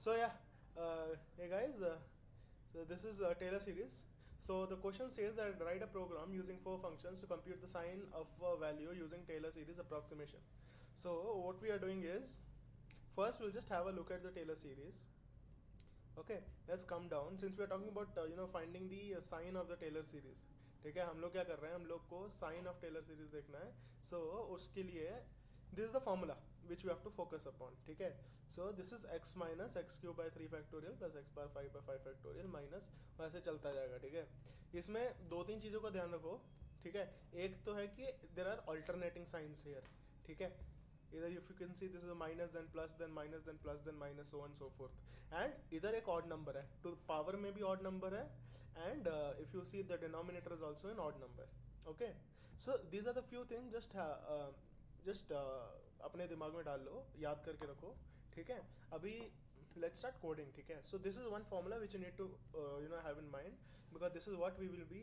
So yeah, hey guys, so this is Taylor series. So the question says that write a program using four functions to compute the sign of a value using Taylor series approximation. So what we are doing is, first we'll just have a look at the Taylor series. Okay, let's come down since we are talking about finding the sign of the Taylor series. ठीक है, हम लोग क्या कर रहे हैं, हम लोग को साइन ऑफ टेलर सीरीज देखना है. सो उसके लिए this is the formula which we have to focus upon. ठीक है, so this is x minus x cube by 3 factorial plus x बार 5 बाई 5 फैक्टोरियल माइनस वैसे चलता जाएगा. ठीक है, इसमें दो तीन चीज़ों का ध्यान रखो. ठीक है, एक तो है कि there are alternating signs here. ठीक है, either if you can see this is a minus then plus then minus then plus then minus so on and so forth. And इधर एक odd number है, to power में भी odd number है, and if you see the denominator is also an odd number. Okay, so these are the few things just अपने दिमाग में डाल लो, याद करके रखो. ठीक है, अभी let's start coding. ठीक है, so this is one formula which you need to have in mind because this is what we will be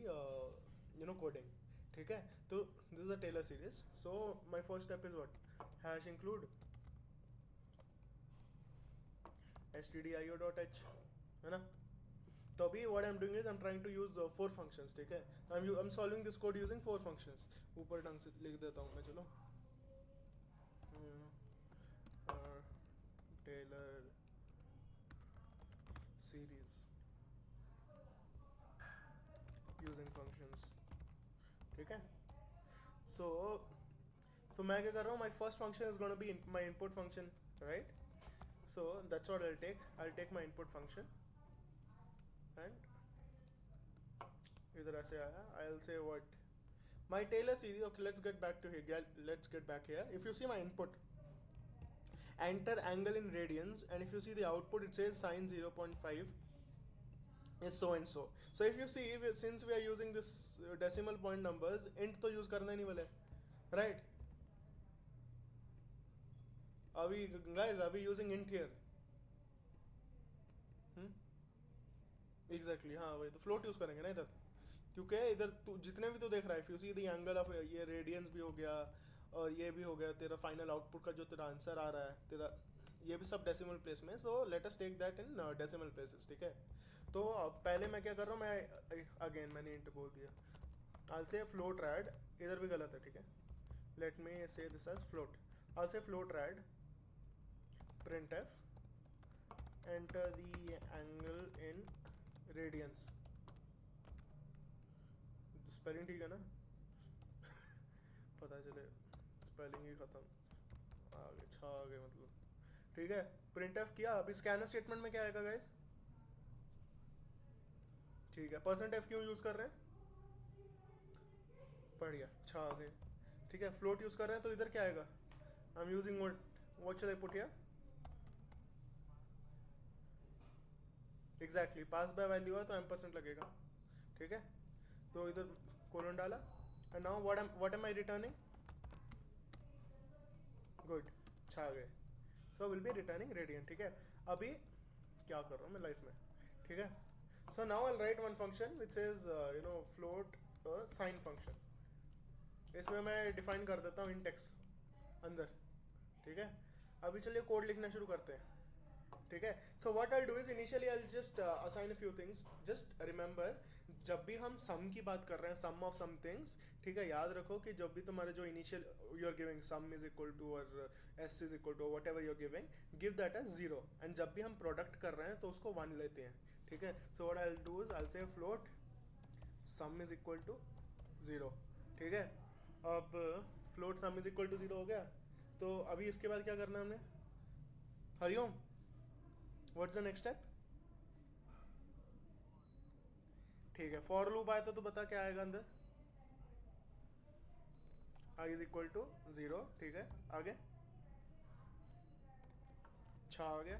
coding. ठीक है, तो this is the Taylor series. So my first step is what, hash include stdio.h, है ना. तो अभी what I am doing is I am trying to use four functions. ठीक है, I am solving this code using four functions. ऊपर ढंग से लिख देता हूँ मैं, चलो. Taylor series using functions. ठीक है, so मैं क्या कर रहा हूँ, my first function is gonna be my input function, right. So that's what I take my input function and इधर ऐसे आया, I will say what my Taylor series. Okay, let's get back to here, let's get back here. If you see my input, enter angle in radians, and if you see the output it says sine 0.5 is so and so. So if you see, since we are using this decimal point numbers, int तो use करना ही नहीं वाले, right. Are we guys, are we using int here? Exactly, हाँ वही तो float use करेंगे ना इधर, क्योंकि इधर तू जितने भी तो देख रहा है, if you see the angle of ये रेडियंस भी हो गया और ये भी हो गया, तेरा फाइनल आउटपुट का जो तेरा आंसर आ रहा है तेरा, ये भी सब डेसिमल प्लेस में. So let us take that in decimal places. ठीक है, तो पहले मैं क्या कर रहा हूँ, मैं अगेन मैंने इंट बोल दिया. आई से फ्लोट रैड, इधर भी गलत है. ठीक है, लेट मी से this as float. I say float rad printf enter the angle in radians. Spelling ठीक है ना? पता चले स्पेलिंग ही खत्म, आगे छा आ गए मतलब. ठीक है, printf किया. अभी स्कैनर स्टेटमेंट में क्या आएगा गाइस? ठीक है, %f क्यों यूज कर रहे हैं? बढ़िया, छा आ गए. ठीक है, फ्लोट यूज कर रहे हैं तो इधर क्या आएगा? आई am using what should I put here? Exactly, pass by value है तो m% लगेगा. ठीक है, तो इधर कोलन डाला. And now what am I returning? Good, छा गए. So will be returning radian. ठीक है, अभी क्या कर रहा हूँ मैं लाइफ में. ठीक है, so now I right one function which is float sine function. इसमें मैं डिफाइन कर देता हूँ इन टेक्स्ट अंदर. ठीक है, अभी चलिए कोड लिखना शुरू करते हैं. ठीक है, so what I do is initially I just assign a few things. Just remember, जब भी हम सम की बात कर रहे हैं, सम ऑफ सम थिंग्स, ठीक है, याद रखो कि जब भी तुम्हारे जो initial you are giving sum is equal to और S is equal to whatever you are giving, give that as 0. And जब भी हम प्रोडक्ट कर रहे हैं तो उसको 1 लेते हैं. ठीक है, so what I do is I say float sum is equal to 0. ठीक है, अब float sum is equal to 0 हो गया. तो अभी इसके बाद क्या करना है हमने? Hariom, what's the next step? ठीक है, फॉर लूप आया तो बता क्या आएगा अंदर? I is equal to 0. ठीक है, आगे छा आ गया,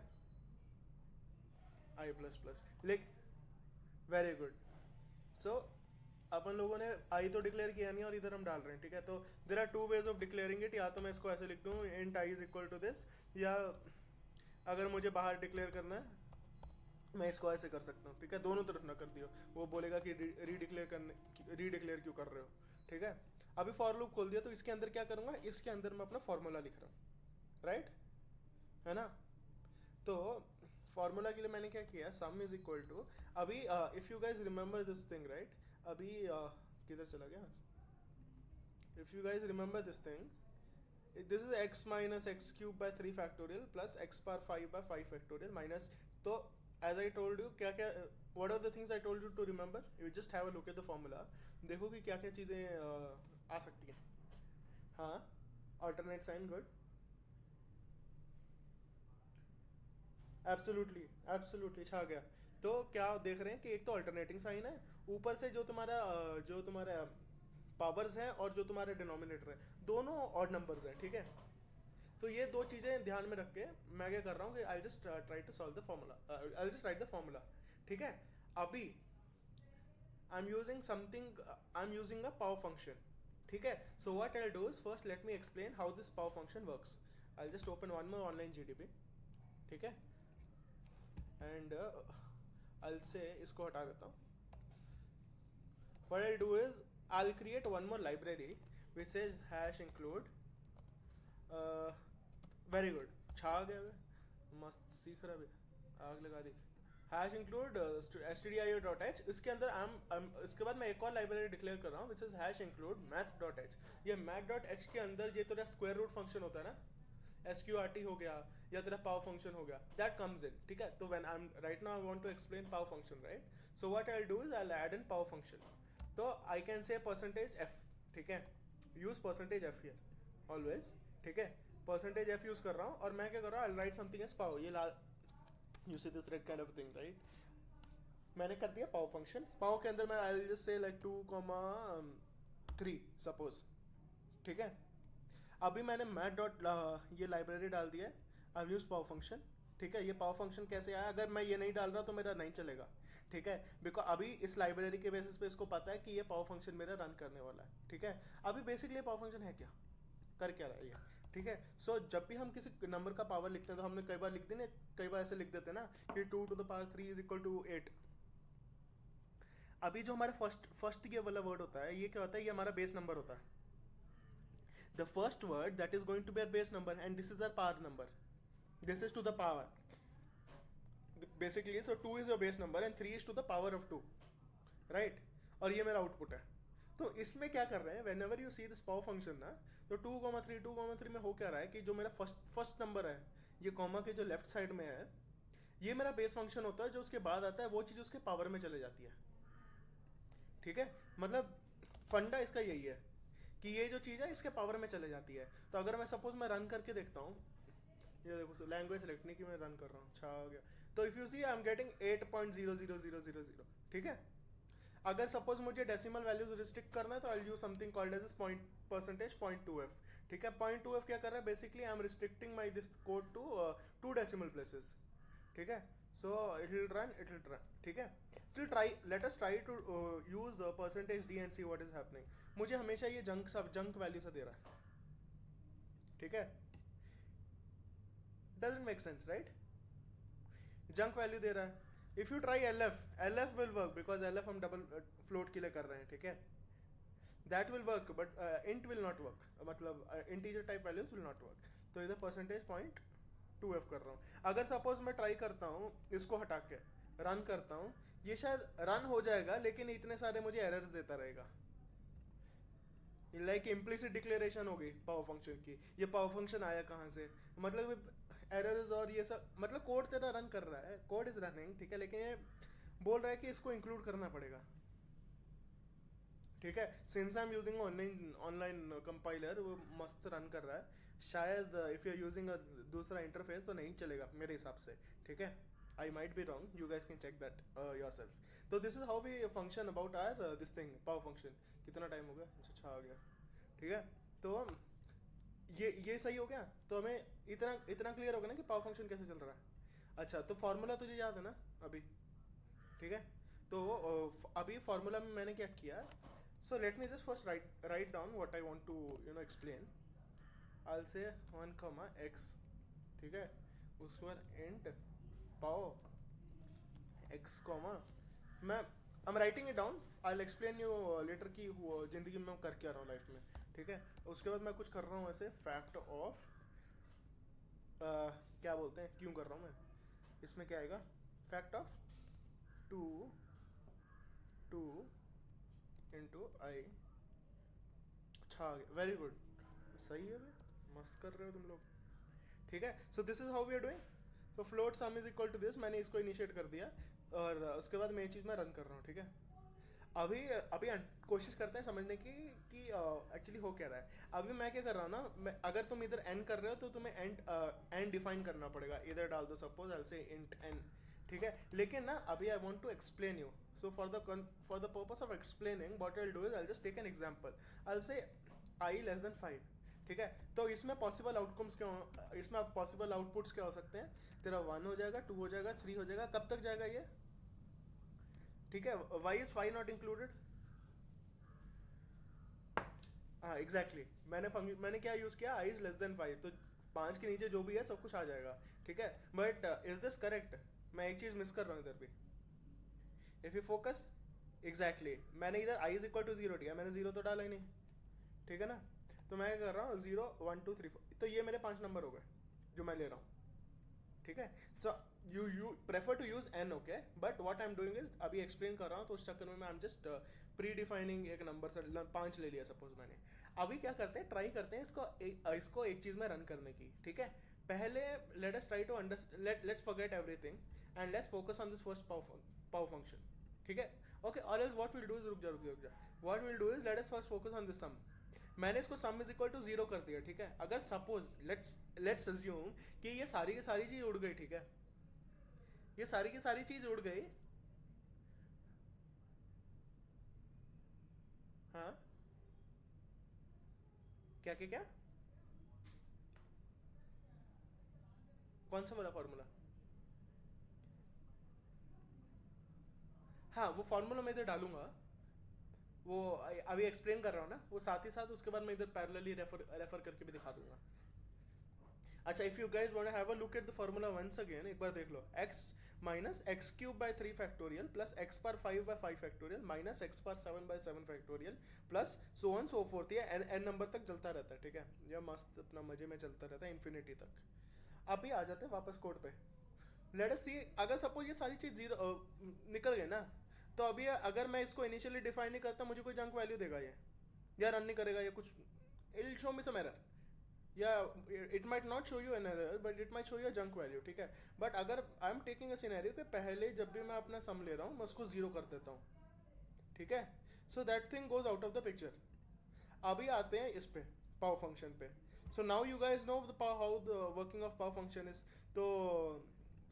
आई प्लस प्लस लिख. Very good. सो अपन लोगों ने आई तो डिक्लेयर किया नहीं और इधर हम डाल रहे हैं. ठीक है, तो there are two ways of declaring it. या तो मैं इसको ऐसे लिख दूँ int I is equal to this, या अगर मुझे बाहर डिक्लेयर करना है मैं इसको ऐसे कर सकता हूँ. ठीक है, दोनों तरफ ना कर दियो, वो बोलेगा कि रीडिक्लेयर क्यों कर रहे हो. ठीक है, अभी फॉर लूप खोल दिया तो इसके अंदर क्या करूँगा, इसके अंदर मैं अपना फॉर्मूला लिख रहा हूँ, राइट है ना. तो फार्मूला के लिए मैंने क्या किया, सम इज इक्वल टू, अभी if you guys remember this thing right, अभी किधर चला गया, if you guys remember this thing, this is x minus x cube by 3 factorial plus x power 5 by 5 factorial minus, तो as I told you क्या क्या, what are the things I told you to remember, you just have a look at the formula, देखो कि क्या क्या चीज़ें आ सकती हैं. हाँ, alternate sign, good, absolutely absolutely छा गया. तो क्या देख रहे हैं कि एक तो अल्टरनेटिंग साइन है, ऊपर से जो तुम्हारा पावर्स हैं और जो तुम्हारे डिनोमिनेटर है दोनों ऑड नंबर्स हैं, ठीक है. तो ये दो चीज़ें ध्यान में रख के मैं क्या कर रहा हूँ कि I just try to solve the formula, I just write the formula, ठीक है. अभी I am using a power function, ठीक है. So what I do is first let me explain how this power function works. I just open one more online GDB, ठीक है, and I'll say इसको हटा देता हूँ. What I'll do is I'll create one more library which says hash include, very good, छा गया वे, मस्त सीख रहा भी, आग लगा दी. हैश इंक्लूड stdio.h, इसके अंदर इसके बाद मैं एक और लाइब्रेरी डिक्लेयर कर रहा हूँ which is hash include math.h. ये math.h के अंदर ये तेरा स्क्वायर रूट फंक्शन होता है ना, SQRT हो गया या तेरा पावर फंक्शन हो गया, दैट कम्स इन, ठीक है. तो when I am right now I want to explain power function right, so what I will do is I will add in power function. तो I can say percentage F, ठीक है, use percentage F here always, ठीक है. Percentage F use कर रहा हूँ और मैं क्या कर रहा हूँ, I will write something as power, ये लाल you see this red kind of thing right. मैंने कर दिया पावर फंक्शन, पावर के अंदर मैं I will just say like 2,3 suppose, ठीक है. अभी मैंने मैथ डॉट ये लाइब्रेरी डाल दिया है, आई यूज पावर फंक्शन, ठीक है. ये पावर फंक्शन कैसे आया, अगर मैं ये नहीं डाल रहा तो मेरा नहीं चलेगा, ठीक है, बिकॉज अभी इस लाइब्रेरी के बेसिस पे इसको पता है कि ये पावर फंक्शन मेरा रन करने वाला है, ठीक है. अभी बेसिकली पावर फंक्शन है क्या, कर क्या रहा है ये, ठीक है. सो जब भी हम किसी नंबर का पावर लिखते हैं तो हमने कई बार लिख दी ना, कई बार ऐसे लिख देते हैं ना कि 2 to the power 3 is equal to 8. अभी जो हमारा फर्स्ट ये वाला वर्ड होता है, ये क्या होता है, ये हमारा बेस नंबर होता है. The first word that is going to be our base number and this is our power number. This is to the power. Basically, so 2 is your base number and 3 is to the power of 2. Right? और ये मेरा output है. तो इसमें क्या कर रहे हैं, whenever you see this power function ना, तो 2,3 में हो क्या रहा है कि जो मेरा फर्स्ट नंबर है, ये कॉमा के जो लेफ्ट साइड में है, ये मेरा बेस फंक्शन होता है. जो उसके बाद आता है वो चीज़ उसके पावर में चले जाती है, ठीक है. मतलब फंडा इसका यही है कि ये जो चीज़ है इसके पावर में चले जाती है. तो अगर मैं सपोज मैं रन करके देखता हूँ, ये देखो लैंग्वेज सेलेक्ट नहीं की मैं रन कर रहा हूँ, छा गया. तो if you see I am getting 8.00000. ठीक है. अगर सपोज मुझे डेसिमल वैल्यूज रिस्ट्रिक्ट करना है तो I use something called as point percentage 0.2f. ठीक है. 0.2f क्या कर रहा है, basically I am restricting my this code to 2 decimal places. ठीक है. So it will run. ठीक है. Still try. Let us try to use percentage d and see what is happening. मुझे हमेशा ये जंक वैल्यू से दे रहा है. ठीक है. Doesn't make sense, right? Junk value दे रहा है. If you try LF will work because LF हम डबल फ्लोट के लिए कर रहे हैं. ठीक है. That will work, but int will not work. मतलब integer type values will not work. तो इधर percentage point 2f कर रहा हूँ. अगर सपोज मैं ट्राई करता हूँ इसको हटा के रन करता हूँ, ये शायद रन हो जाएगा लेकिन इतने सारे मुझे एरर्स देता रहेगा. लाइक इम्प्लिसिट डिक्लेरेशन हो गई पावर फंक्शन की. ये पावर फंक्शन आया कहाँ से, मतलब एरर्स और ये सब. मतलब कोड तेरा रन कर रहा है, कोड इज रनिंग, ठीक है, लेकिन ये बोल रहा है कि इसको इंक्लूड करना पड़ेगा. ठीक है. Since I am using online compiler, वो मस्त रन कर रहा है. शायद इफ़ यू आर यूजिंग दूसरा इंटरफेस तो नहीं चलेगा मेरे हिसाब से. ठीक है. I might be wrong, you guys can check that yourself. तो this is how we function about are this thing power function. कितना टाइम हो गया, अच्छा आ गया. ठीक है. तो ये सही हो गया. तो हमें इतना क्लियर हो गया ना कि पावर फंक्शन कैसे चल रहा है. अच्छा, तो फार्मूला तुझे याद है ना अभी. ठीक है. तो अभी फार्मूला में मैंने क्या किया, so let me just first write down what I want to explain. I'll say 1 comma x. ठीक है. उसके बाद int power x comma, मैं I'm writing it down. I'll explain you later कि जिंदगी में मैं कर क्या रहा हूँ लाइफ में. ठीक है. उसके बाद मैं कुछ कर रहा हूँ ऐसे फैक्ट ऑफ क्या बोलते हैं, क्यों कर रहा हूँ मैं, इसमें क्या आएगा, फैक्ट ऑफ 2 2 इंटू आई। अच्छा आ गया, वेरी गुड, सही है भाई, मस्त कर रहे हो तुम लोग। ठीक है, so this is how we are doing. So float sum is equal to this, मैंने इसको इनिशिएट कर दिया और उसके बाद मैं ये चीज़ में रन कर रहा हूँ। ठीक है, अभी अभी कोशिश करते हैं समझने की कि एक्चुअली हो क्या रहा है। अभी मैं क्या कर रहा हूँ ना, मैं अगर तुम इधर एन कर रहे हो तो तुम्हें एन डिफाइन करना पड़ेगा, इधर डाल दो, सपोज आई से इंट एन। ठीक है, लेकिन ना अभी I want to explain you, so for the purpose of explaining what I will do is I just take an example, I say I less than 5। ठीक है, तो इसमें पॉसिबल आउटकम्स क्या हो, इसमें पॉसिबल आउटपुट्स क्या हो सकते हैं, तेरा 1 हो जाएगा, 2 हो जाएगा, 3 हो जाएगा, कब तक जाएगा ये। ठीक है, वाई इज 5 नॉट इंक्लूडेड। हाँ एग्जैक्टली, मैंने क्या यूज़ किया, आई इज लेस देन 5, तो 5 के नीचे जो भी है सब कुछ आ जाएगा। ठीक है, बट इज दिस करेक्ट, मैं एक चीज़ मिस कर रहा हूँ इधर भी। इफ़ यू फोकस, एग्जैक्टली मैंने इधर आई इज इक्वल टू 0 दिया, मैंने 0 तो डाला ही नहीं। ठीक है ना, तो मैं क्या कर रहा हूँ 0 1 2 3 4, तो ये मेरे 5 नंबर हो गए जो मैं ले रहा हूँ। ठीक है, so you prefer to use n, okay, but what I am doing is, अभी एक्सप्लेन कर रहा हूँ तो उस चक्कर में I am just predefining एक नंबर से 5 ले लिया सपोज मैंने। अभी क्या करते हैं, ट्राई करते हैं इसको एक चीज़ में रन करने की। ठीक है, पहले let us try to understand, let's forget everything and let's focus on this first power function. ठीक है, ओके, और else what will do is, रुक जा, what will do is let us first focus on this sum. मैंने इसको सम is equal to 0 कर दिया। ठीक है, अगर सपोज लेट्स अज्यूम कि ये सारी की सारी चीज उड़ गई। ठीक है, ये सारी की सारी चीज उड़ गई। हाँ, क्या क्या क्या, कौन सा वाला फॉर्मूला। हाँ, वो फॉर्मूला मैं इधर डालूंगा, वो अभी एक्सप्लेन कर रहा हूँ ना, वो साथ ही साथ उसके बाद मैं इधर पैरेलली रेफर करके भी दिखा दूंगा। अच्छा, if you guys want to have a look at the formula once again, एक बार देख लो, x minus x cube by 3 factorial plus x power 5 by 5 factorial minus x power 7 by 7 factorial plus so on so forth, ये n number तक चलता रहता है। ठीक है, ये मस्त अपना मजे में चलता रहता है इन्फिनिटी तक। अभी आ जाते हैं वापस कोड पे। लेट अस सी, अगर सपोज ये सारी चीज जीरो निकल गई ना, तो अभी अगर मैं इसको इनिशियली डिफाइन नहीं करता, मुझे कोई जंक वैल्यू देगा ये, या रन नहीं करेगा ये कुछ, it will show me some error, या it might not show you an error but it might show you junk value. ठीक है, बट अगर I am taking a scenario कि पहले जब भी मैं अपना सम ले रहा हूँ मैं उसको 0 कर देता हूँ। ठीक है, so that thing goes out of the picture. अभी आते हैं इस पे, पावर फंक्शन पे। सो now you guys know the how the working of power function is.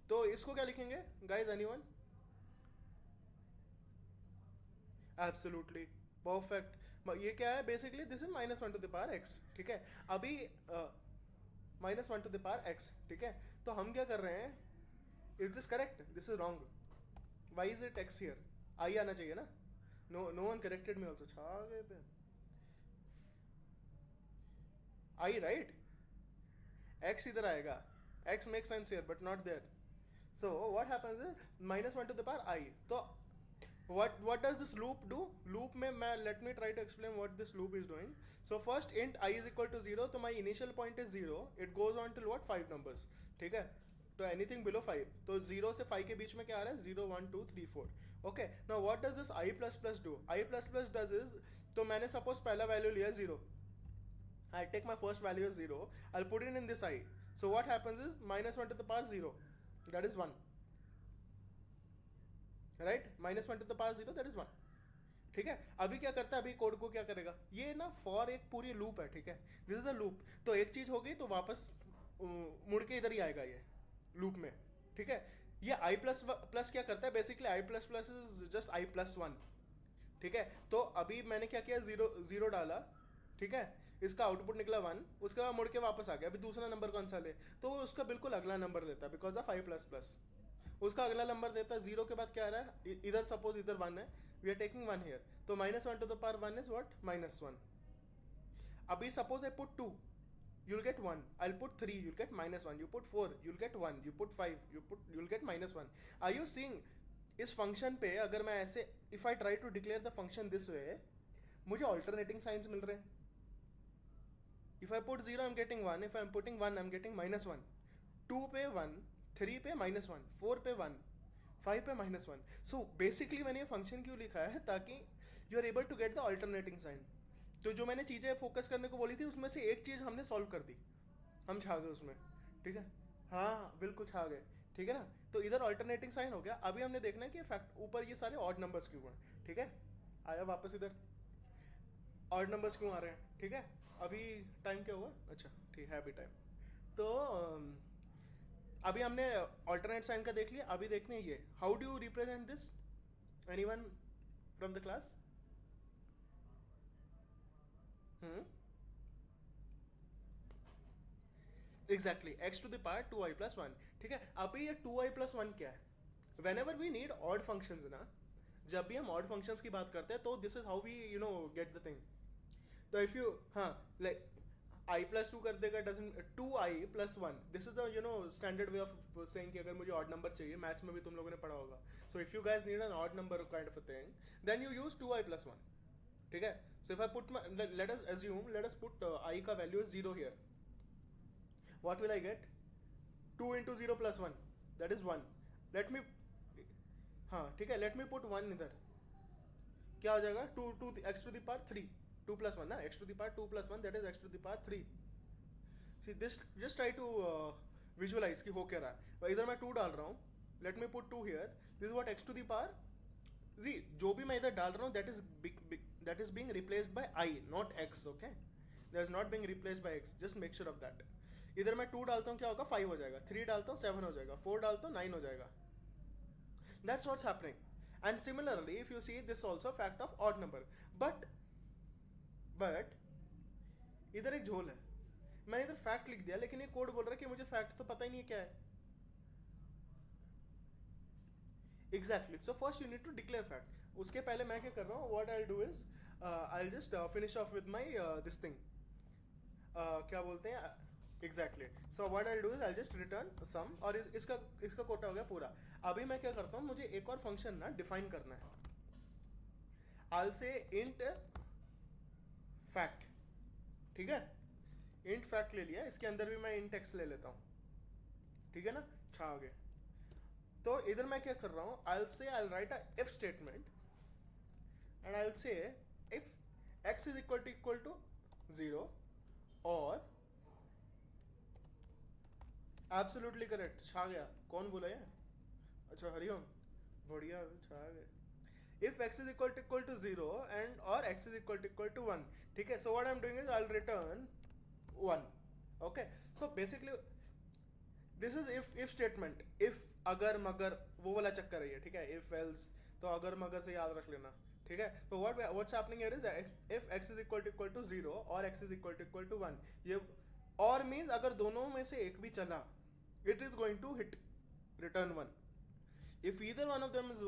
तो इसको क्या लिखेंगे गाइज, एनीवन। एब्सोल्युटली परफेक्ट, ये क्या है basically, this is -1 to the power x. ठीक है, अभी -1 टू द पावर एक्स। ठीक है, तो हम क्या कर रहे हैं, is this correct, this is wrong, why is it x here, i आना चाहिए ना, no one corrected me also, छा गए पे आई, राइट, एक्स इधर आएगा, x make sense here but not there. So what happens is -1 to the power i, तो what does this loop do, loop में मैं, let me try to explain what this loop is doing. So first int I is equal to 0, तो my initial point is 0, it goes on till what 5 numbers. ठीक है, तो anything below 5, तो 0 से 5 के बीच में क्या आ रहा है, 0 1 2 3 4। okay, now what does this I plus plus do, I plus plus does is, तो मैंने suppose पहला वैल्यू लिया 0, I'll take my first value as 0, I'll put it in this I, so what happens is -1 to the power 0, that is 1, right, -1 to the power 0 that is 1। ठीक है, अभी क्या करता है, अभी कोड को क्या करेगा, ये ना फॉर एक पूरी लूप है। ठीक है, दिस इज अ लूप, तो एक चीज हो गई तो वापस मुड़ के इधर ही आएगा ये लूप में। ठीक है, ये आई प्लस प्लस क्या करता है, basically I plus plus is just I plus 1। ठीक है, तो अभी मैंने क्या किया, 0 डाला। ठीक है, इसका आउटपुट निकला 1, उसके बाद मुड़ के वापस आ गया, अभी दूसरा नंबर कौन सा ले, तो वो उसका बिल्कुल अगला नंबर लेता है because of I plus plus, उसका अगला नंबर देता है। 0 के बाद क्या आ रहा है, इधर सपोज इधर 1 है, वी आर टेकिंग 1 हियर, तो -1 to the power 1 is what, -1। अभी suppose I put 2, you'll get 1, I'll put 3, you'll get -1, you put 4, you'll get 1, you put 5, you'll get -1। Are you seeing, इस फंक्शन पे अगर मैं ऐसे, if I try to declare the function this way, मुझे alternating signs मिल रहे हैं। If I put 0 I am getting 1, if I am putting 1 I am getting -1, 2 पे 1, 3 पे -1, 4 पे 1, 5 पे -1. सो बेसिकली मैंने ये फंक्शन क्यों लिखा है, ताकि you are able to get the alternating sign. तो जो मैंने चीज़ें फोकस करने को बोली थी उसमें से एक चीज़ हमने सॉल्व कर दी, हम छा गए उसमें. ठीक है, हाँ बिल्कुल छा गए. ठीक है ना, तो इधर अल्टरनेटिंग साइन हो गया. अभी हमने देखना है कि फैक्ट ऊपर ये सारे ऑड नंबर्स क्यों हैं. ठीक है, आया वापस इधर, ऑड नंबर्स क्यों आ रहे हैं. ठीक है, अभी टाइम क्या हुआ, अच्छा ठीक है अभी टाइम. तो अभी हमने ऑल्टरनेट साइन का देख लिया. अभी देखते हैं ये, how do you represent this, anyone from the class. Exactly, x to the power 2i+1. ठीक है, अभी ये 2i+1 क्या है. Whenever we need odd functions ना, जब भी हम ऑड फंक्शंस की बात करते हैं तो this is how we get the thing. तो इफ यू, हाँ लाइक i+2 कर देगा, doesn't 2i+1, this is the standard way of saying कि अगर मुझे ऑड नंबर चाहिए, मैथ्स में भी तुम लोगों ने पढ़ा होगा. So if you guys need an odd number kind of a thing, then you use 2i+1. ठीक है, so if I put let us assume, let us put i का value is 0 here. What will I get? 2 into 0 plus 1, that is 1. Let me, हाँ ठीक है, let me put 1 इधर. क्या हो जाएगा, 2 to x to the power 3. 2 plus 1 ना, x to the power 2 plus 1, that is x to the power 3. See this, just try to visualize कि हो क्या रहा है. इधर मैं 2 डाल रहा हूँ, let me put 2 here. This is what x to the power, see जो भी मैं इधर डाल रहा हूँ that is being replaced by I, not x. Okay, that is not being replaced by x, just make sure of that. इधर मैं 2 डालता हूँ, क्या होगा, 5 हो जाएगा. 3 डालता हूँ 7 हो जाएगा. 4 डालता हूँ 9 हो जाएगा. That's what's happening. And similarly, if you see, this also fact of odd number. But इधर एक झोल है. मैंने इधर फैक्ट लिख दिया, लेकिन ये कोड बोल रहा है कि मुझे फैक्ट तो पता ही नहीं क्या है. Exactly. So first you need to declare fact. उसके पहले मैं क्या कर रहा हूँ, what I'll do is I'll just finish off with my this thing. क्या बोलते हैं, exactly. So what I do is I just return sum, और इसका कोटा हो गया पूरा. अभी मैं क्या करता हूँ, मुझे एक और फंक्शन ना डिफाइन करना है. आई से इंट फैक्ट. ठीक है, इंट फैक्ट ले लिया, इसके अंदर भी मैं इंट एक्स ले लेता हूँ. ठीक है ना, छा आ गए. तो इधर मैं क्या कर रहा हूँ, I write a if statement and I say if x is equal to 0 और एब्सोल्युटली करेक्ट. छा गया, कौन बोला ये, अच्छा हरिओम, बढ़िया छा गए. If x is equal to 0 and और x इज इक्वल टू 1. ठीक है, so what I am doing is I will return 1. Okay, so basically this is if statement. If अगर मगर वो वाला चक्कर है ये. ठीक है, इफ एल्स, तो अगर मगर से याद रख लेना. ठीक है, तो what's happening here is if x is equal to 0 और x इज इक्वल टू 1. ये और मीन्स अगर दोनों में से एक भी चला, it is going to hit return 1. If either one of them is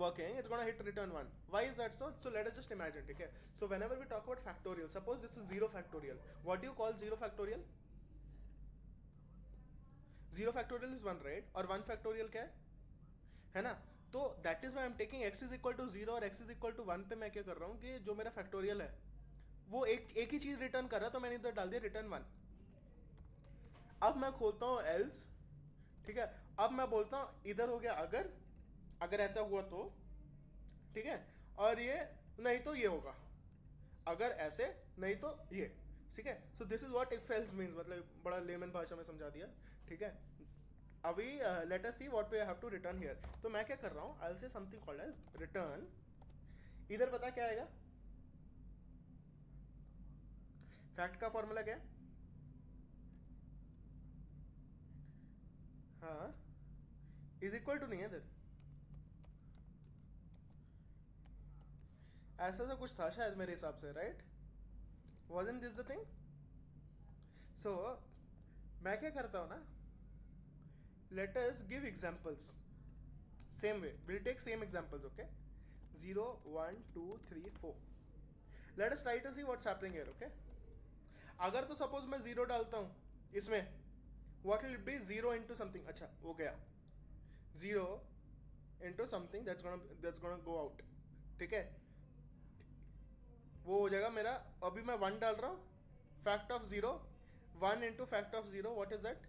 working, it's going to hit return 1. Why is that so? So let us just imagine. Okay, so whenever we talk about factorial, suppose this is 0 factorial. What do you call 0 factorial? 0 factorial is 1, right? और 1 factorial क्या है ना. तो that is why I'm taking x is equal to 0 और x is equal to 1 पे मैं क्या कर रहा हूँ कि जो मेरा factorial है वो एक ही चीज रिटर्न कर रहा है, तो मैंने इधर डाल दिया return 1. अब मैं खोलता हूँ else. ठीक है, अब मैं बोलता हूँ इधर हो गया अगर ऐसा हुआ तो. ठीक है, और ये नहीं तो ये होगा, अगर ऐसे नहीं तो ये. ठीक है, so this is what if else means, मतलब बड़ा लेमन भाषा में समझा दिया. ठीक है, अभी let us see what we have to return here. तो मैं क्या कर रहा हूँ, I will say something called as return. इधर पता क्या आएगा, फैक्ट का फॉर्मूला क्या है, हाँ इज इक्वल टू नहीं है इधर, ऐसा सा कुछ था शायद मेरे हिसाब से, right. wasn't this the thing? So मैं क्या करता हूँ ना, let us give examples same way, we'll take same examples. Okay, 0 1 2 3 4. let us try to see what's happening here. Okay, अगर तो सपोज मैं 0 डालता हूँ इसमें, what will it be, 0 into something. अच्छा वो गया, 0 into something that's gonna go out. ठीक है, वो हो जाएगा मेरा. अभी मैं 1 डाल रहा हूँ, fact of 0, 1 into fact of 0, what is that,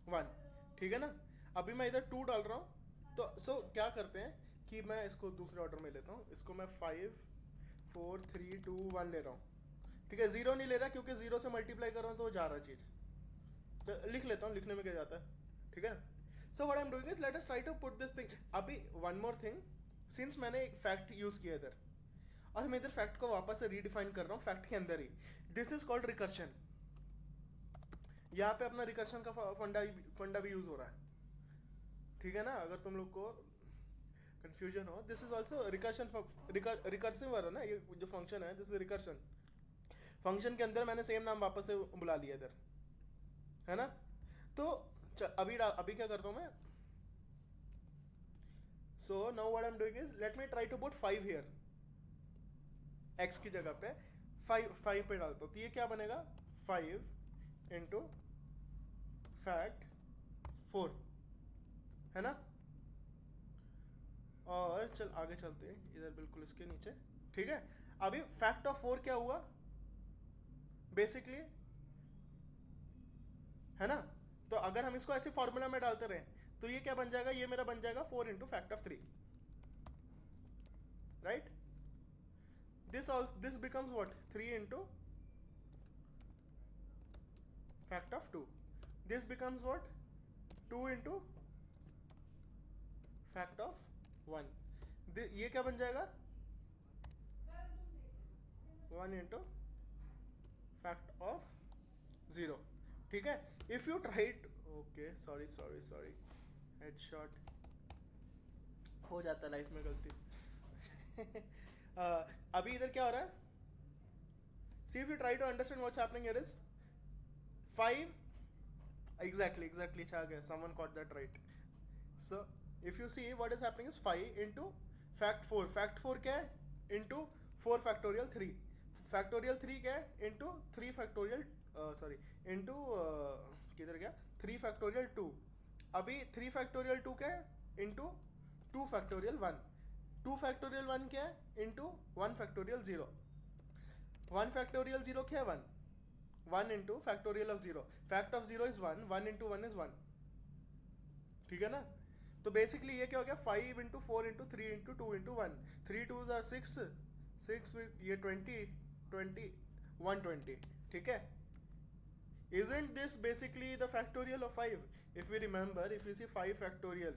1. ठीक है ना। अभी मैं इधर 2 डाल रहा हूँ, तो सो क्या करते हैं कि मैं इसको दूसरे ऑर्डर में लेता हूँ, इसको मैं 5 4 3 2 1 ले रहा हूँ, ठीक है। 0 नहीं ले रहा क्योंकि 0 से मल्टीप्लाई कर रहा हूँ तो वो जा रहा है चीज़, तो लिख लेता हूँ, लिखने में क्या जाता है, ठीक है। So what I am doing is let us try to put this thing. अभी वन मोर थिंग, सिंस मैंने एक फैक्ट यूज़ किया इधर और मैं इधर फैक्ट को वापस से रीडिफाइन कर रहा हूँ फैक्ट के अंदर ही, दिस इज कॉल्ड रिकर्शन। यहाँ पे अपना रिकर्शन का फंडा भी यूज हो रहा है, ठीक है ना। अगर तुम लोग को कंफ्यूजन हो, this is also recursion, recursive वाला ना ये जो फंक्शन है, दिस इज रिकर्शन। फंक्शन के अंदर मैंने सेम नाम वापस से बुला लिया इधर, है ना। तो अभी क्या करता हूँ मैं, so now what I am doing is let me try to put 5 here, x की जगह पे 5 पे डालता हूँ, तो ये क्या बनेगा 5 इंटू फैक्ट 4, है ना। और चल आगे चलते हैं इधर बिल्कुल इसके नीचे, ठीक है। अभी फैक्ट ऑफ 4 क्या हुआ बेसिकली, है ना। तो अगर हम इसको ऐसे फॉर्मूला में डालते रहे तो ये क्या बन जाएगा, ये मेरा बन जाएगा 4 into fact of 3, right. this becomes what 3 into fact of 2, this becomes what 2 into fact of 1, ये क्या बन जाएगा 1 into fact of 0, ठीक है। if you try it, okay sorry headshot हो जाता है लाइफ में गलती। अभी इधर क्या हो रहा है, see if you try to understand what's happening here is 5 exactly छा गया, someone caught that right। so if you see what is happening is 5 into fact 4 क्या है into 4 factorial 3 factorial 3 क्या है into 3 factorial sorry into किधर गया 3 factorial 2, अभी 3 factorial 2 क्या है into 2 factorial 1, 2 factorial 1 क्या है into 1 factorial 0, 1 factorial 0 क्या है 1 into factorial of 0, fact of 0 is 1 into 1 is 1, ठीक है ना। तो बेसिकली ये क्या हो गया 5 into 4 into 3 into 2 into 1, 3 2s are 6 ये 20 120, ठीक है। isn't this basically the factorial of 5? if we remember, if we see 5 factorial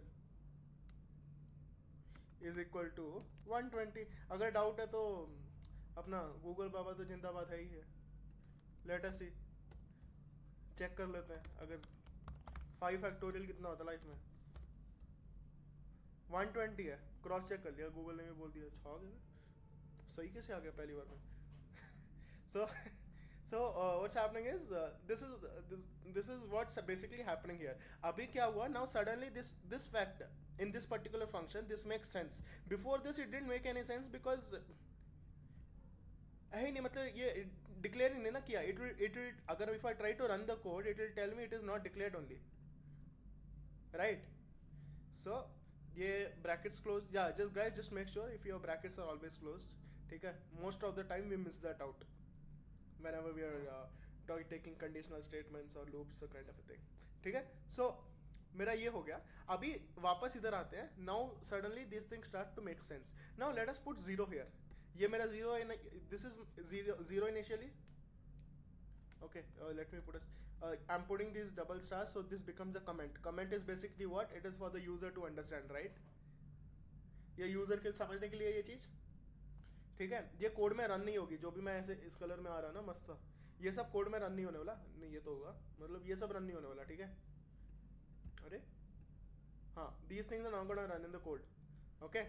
is equal to 120, अगर डाउट है तो अपना गूगल बाबा तो जिंदाबाद है ही है, लेट अस सी, चेक कर लेते हैं अगर 5 फैक्टोरियल कितना होता है लाइफ में, 120 है, क्रॉस चेक कर लिया, गूगल ने भी बोल दिया, छा गया सही कैसे आ गया पहली बार में। so what's happening is this is what's basically happening here। अभी क्या हुआ, now suddenly this fact in this particular function this makes sense, before this it didn't make any sense because है ही नहीं, मतलब ये डिक्लेयर ही नहीं ना किया, it will अगर if I try to run the code it will tell me it is not declared only, right। so ये brackets closed, yeah just guys just make sure if your brackets are always closed, ठीक है। most of the time we miss that out whenever we are taking conditional statements or loops or kind of a thing, ठीक है। so मेरा ये हो गया, अभी वापस इधर आते हैं, now suddenly these things start to make sense, now let us put 0 here, ये मेरा 0 है, this is 0 initially, okay let me put I'm putting these double stars so this becomes a comment is basically what it is for the user to understand, right, ये user के समझने के लिए ये चीज, ठीक है। ये कोड में रन नहीं होगी, जो भी मैं ऐसे इस कलर में आ रहा है ना मस्त, ये सब कोड में रन नहीं होने वाला, नहीं ये तो होगा, मतलब ये सब रन नहीं होने वाला, ठीक है। अरे हाँ, these things are not gonna run in the code, okay।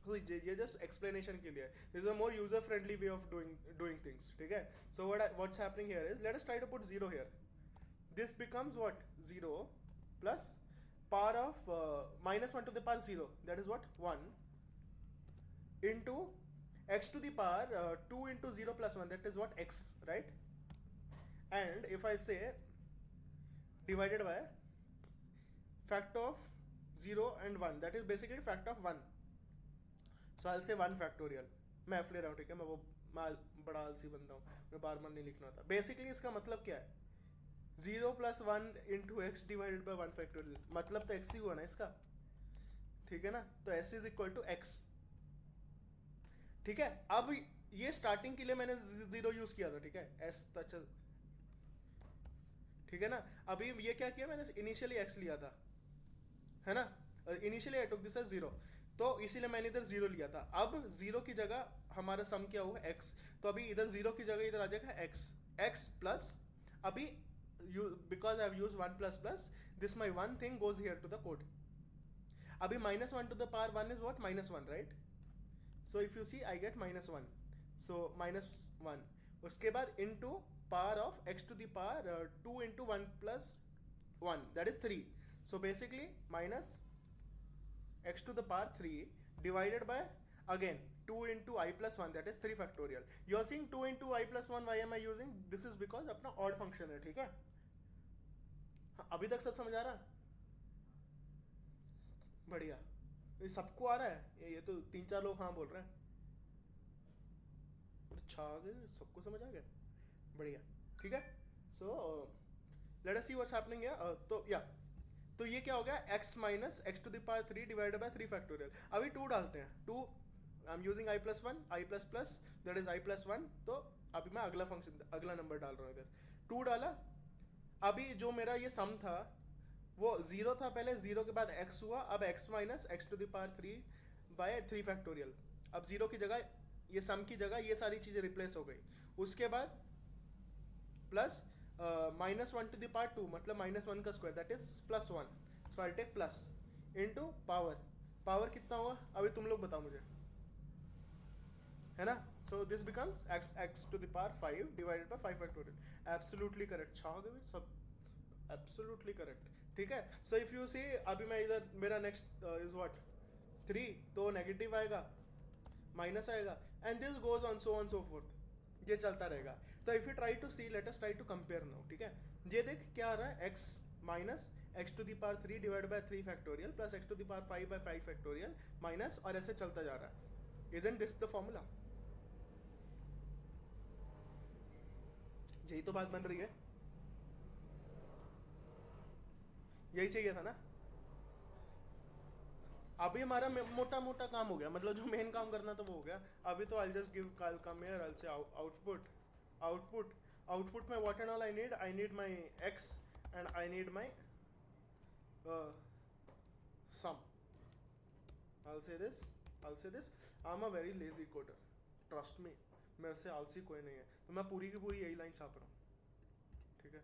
तो ये जस्ट एक्सप्लेनेशन के लिए, this is a more user friendly way of doing things, ठीक है। So what's happening here is let us try to put 0 here, this becomes what 0 plus power of -1 to the power 0, that is what 1 into x to the power 2 into 0 plus 1, that is what x, right। and if I say divided by fact of 0 and 1, that is basically fact of 1, so I'll say 1 factorial, मैं F ले रहा हूँ, ठीक है, मैं बड़ा आलसी बंदा हूँ, मैं बार बार नहीं लिखना होता। बेसिकली इसका मतलब क्या है, 0 plus 1 into x divided by 1 factorial, मतलब तो एक्स ही हुआ ना इसका, ठीक है ना, तो S is equal to x, ठीक है। अब ये स्टार्टिंग के लिए मैंने 0 यूज किया था, ठीक है, एस तक, ठीक है ना। अभी ये क्या किया मैंने, इनिशियली एक्स लिया था, है ना, initially I took this as 0, तो इसीलिए मैंने इधर 0 लिया था। अब 0 की जगह हमारा सम क्या हुआ, x, तो अभी इधर 0 की जगह इधर आ जाएगा x, x प्लस, अभी because I have used 1 plus plus, this my one thing goes here to the code. अभी -1 to the power 1 is what, -1, right, so if you see I get -1, so -1, उसके बाद into power of x to the power 2 into 1 plus 1, that is 3, so basically minus x to the power 3 divided by again 2 into I plus 1, that is 3 factorial. You are seeing 2 into I plus 1, why am I using this, is because अपना odd function है, ठीक है। हाँ, अभी तक सब समझ आ रहा, बढ़िया, ये सबको आ रहा है, ये तो 3-4 लोग हाँ बोल रहे हैं, अच्छा आ गए, सबको समझ आ गया, बढ़िया, ठीक है। So let us see what's happening here, तो या तो ये क्या हो गया, x minus x to the power 3 divided by 3 factorial. अभी 2 डालते हैं, 2 I am using i plus 1, i plus plus that is i plus 1, तो अभी मैं अगला फंक्शन, अगला नंबर डाल रहा हूँ इधर, 2 डाला। अभी जो मेरा ये सम था वो 0 था पहले, 0 के बाद x हुआ, अब x minus x to the power 3 by 3 factorial. अब 0 की जगह, ये सम की जगह ये सारी चीज़ें रिप्लेस हो गई, उसके बाद प्लस -1 to the power 2, मतलब -1 का square, that is +1, so I take plus into power, power कितना हुआ अभी तुम लोग बताओ मुझे, है ना, so this becomes x to the power 5 divided by 5 factorial, absolutely correct, छा गए सब, एब्सोल्युटली करेक्ट, ठीक है। सो इफ यू सी, अभी मैं इधर, मेरा नेक्स्ट इज व्हाट 3, तो नेगेटिव आएगा, माइनस आएगा, and this goes on so on so forth, ये चलता रहेगा। तो if you try to see, let us try to compare now, ठीक है। ये देख क्या आ रहा है, x minus x to the power 3 divide by 3 factorial plus x to the power 5 by 5 factorial minus, और ऐसे चलता जा रहा है, इजंट दिस द फॉर्मूला, यही तो बात बन रही है, यही चाहिए था ना। अभी हमारा मोटा मोटा काम हो गया, मतलब जो मेन काम करना था वो हो गया। अभी तो आई जस्ट गिव कल कम here, I say output, output, output में what and all I need my x and I need my sum. I'll say this, I'm a very lazy coder, trust me, मेरे से आलसी कोई नहीं है, तो मैं पूरी की पूरी यही लाइन छाप रहा हूँ, ठीक है।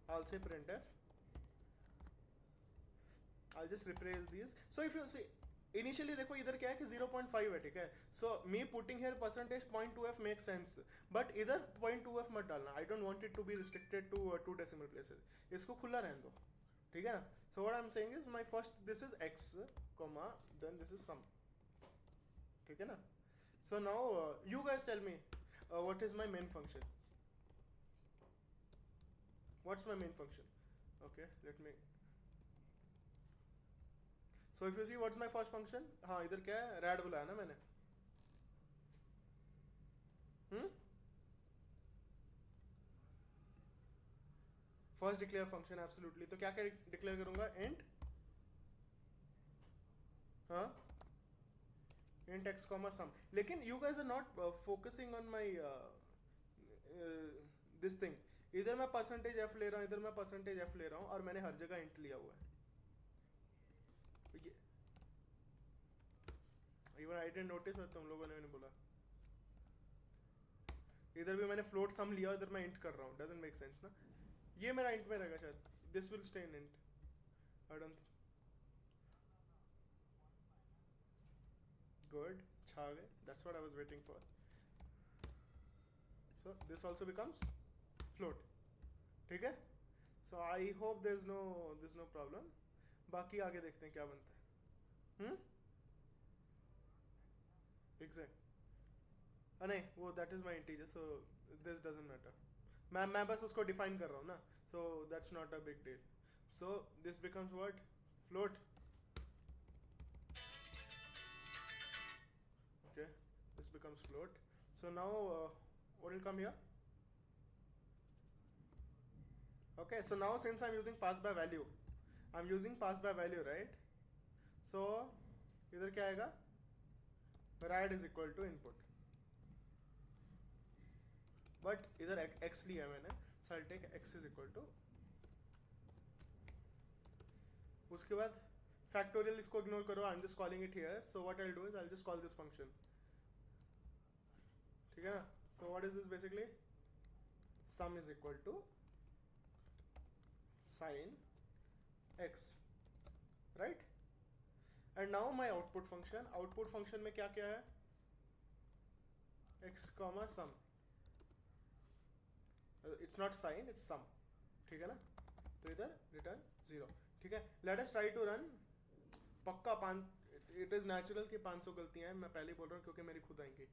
I'll say printf, I'll just replace these. So if you see, initially देखो इधर क्या है कि 0.5 है, ठीक है। So me putting here percentage 0.2f make sense, but इधर 0.2f मत डालना, I don't want it to be restricted to 2 decimal places, इसको खुला रहने दो, ठीक है ना। So what I am saying is my first, this is x comma then this is sum, ठीक है ना। So now you guys tell me what is my main function, what's my main function, okay let me, so if you see what's my first function, हाँ इधर क्या है, red बुलाया ना मैंने, फर्स्ट डिक्लेयर फंक्शन एब्सोल्युटली, तो क्या क्या डिक्लेयर करूंगा, इंट, हाँ इंट x कॉमा सम, लेकिन you guys are not focusing on my this thing, इधर मैं परसेंटेज f ले रहा हूँ, इधर मैं परसेंटेज f ले रहा हूँ, और मैंने हर जगह इंट लिया हुआ है, इवन आई डिडंट नोटिस, और तुम लोगों ने नहीं बोला, इधर भी मैंने फ्लोट सम लिया, इधर मैं इंट कर रहा हूँ, डजंट मेक सेंस ना। ये मेरा इंट में रहेगा शायद, this will stay in int, I don't, good, छा गए, that's what I was waiting for. So this also becomes float, ठीक है। So I hope there is no problem, बाकी आगे देखते हैं क्या बनता है। एग्जैक्ट, नहीं वो that is my integer, so this doesn't matter, मैं बस उसको डिफाइन कर रहा हूँ ना, so that's not a big deal. So this becomes what, float, okay, this becomes float. So now what will come here, Okay, so now since I'm using pass by value, I'm using pass by value, right? So इधर क्या आएगा, rad is equal to input, but इधर x लिया मैंने, so I'll take x is equal to, उसके बाद factorial इसको ignore करो, I'm just calling it here. So what I'll do is I'll just call this function, ठीक है ना? So what is this basically? Sum is equal to sin x, right? And now my output function में क्या क्या है? x comma sum. It's not sin, it's sum, ठीक है ना? तो इधर return 0, ठीक है? Let us try to run. पक्का it is natural कि 500 गलतियां हैं, मैं पहले ही बोल रहा हूँ क्योंकि मेरी खुद आएंगी,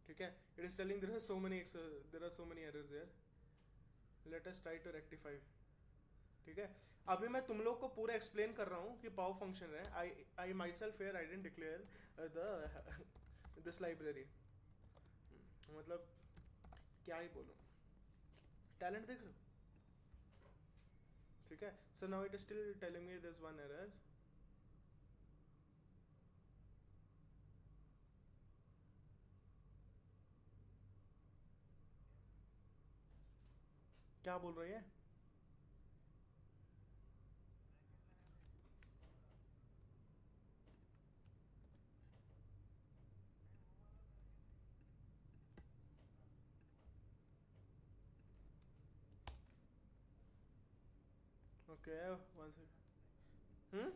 ठीक है? It is telling there are so many errors here. Let us try to rectify, ठीक है? अभी मैं तुम लोग को पूरा एक्सप्लेन कर रहा हूँ कि पाव फंक्शन है. I myself here I didn't declare this library. मतलब क्या ही बोलूँ, टैलेंट देख रहे हो, ठीक है? So now it is still telling me there's one error. क्या बोल रही है? Okay one second.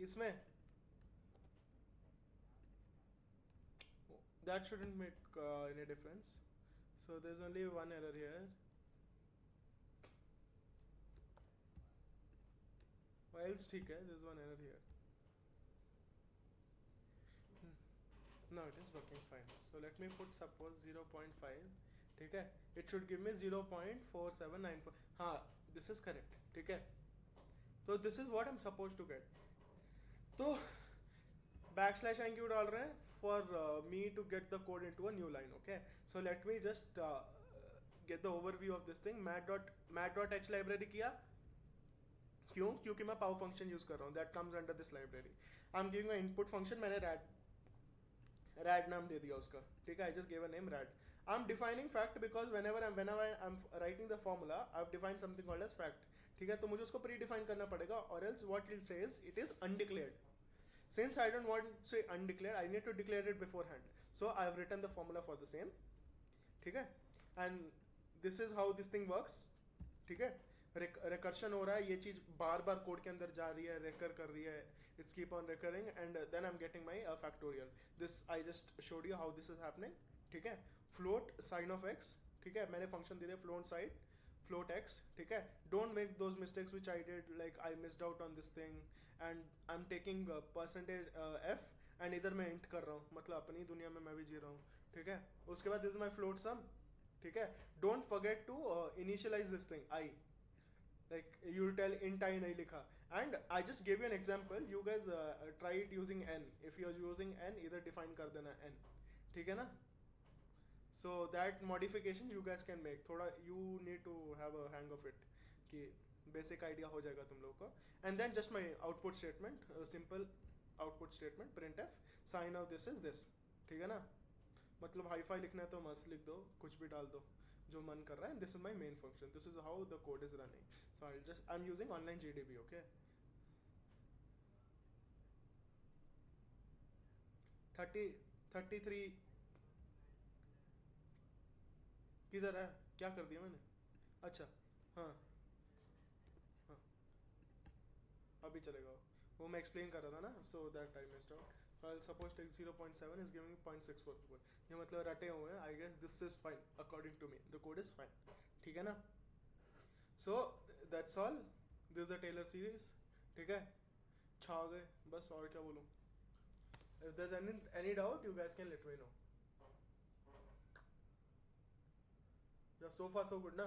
इसमें that shouldn't make any difference. So there's only one error here. Or else ठीक है, there's one error here. No, it is working fine. So let me put suppose 0.5, ठीक है? It should give me 0.4794. हाँ, this is correct, ठीक है? तो this is what I'm supposed to get. तो backslash n क्यों डाल रहे हैं? For me to get the code into a new line, okay? So let me just get the overview of this thing. mat.h library किया, क्यों? क्योंकि मैं pow function use कर रहा हूँ, that comes under this library. I'm giving an input function, मैंने rad नाम दे दिया उसका, ठीक है? I just gave a name rad. I'm defining fact because whenever I'm writing the formula, I've defined something called as fact, ठीक है? तो मुझे उसको pre-define करना पड़ेगा, or else what it says, it is undeclared. Since I don't want to say undeclared, I need to declare it beforehand. So I have written the formula for the same, ठीक है? And this is how this thing works, ठीक है? Recursion हो रहा है, ये चीज बार bar code के अंदर जा रही है, recur कर रही है, it's keep on recurring, and then I'm getting my factorial. This I just showed you how this is happening, ठीक है? Float sin of x, ठीक है? मैंने function दे दिया float side, float x, ठीक है? Don't make those mistakes which I did, like I missed out on this thing, and I'm taking percentage f, and इधर मैं int कर रहा हूँ, मतलब अपनी दुनिया में मैं भी जी रहा हूँ, ठीक है? उसके बाद this is my float sum, ठीक है? Don't forget to initialize this thing I, like you tell int I नहीं लिखा, and I just gave you an example. You guys try it using n. If you're using n, इधर define कर देना n, ठीक है ना? So that modification you guys can make. थोड़ा you need to have a hang of it, कि basic idea हो जाएगा तुम लोगों को. And then just my output statement, simple output statement, printf, sign of this is this, ठीक है ना? मतलब हाई-फाई लिखना है तो मस्त लिख दो, कुछ भी डाल दो जो मन कर रहा है. This is my main function. This is how the code is running. So I'm using online JDB, okay? 33 किधर है? क्या कर दिया मैंने? अच्छा हाँ हाँ, अभी चलेगा वो मैं एक्सप्लेन कर रहा था ना. So that time is down. I'll suppose take 0.7 is giving me 0.644. ये मतलब रटे हुए हैं. I guess this is fine according to me. The code is fine, ठीक है ना? So that's all. This is the Taylor series, ठीक है? छा गए बस, और क्या बोलूँ? If there's any doubt, you guys can let me know. So far so good ना?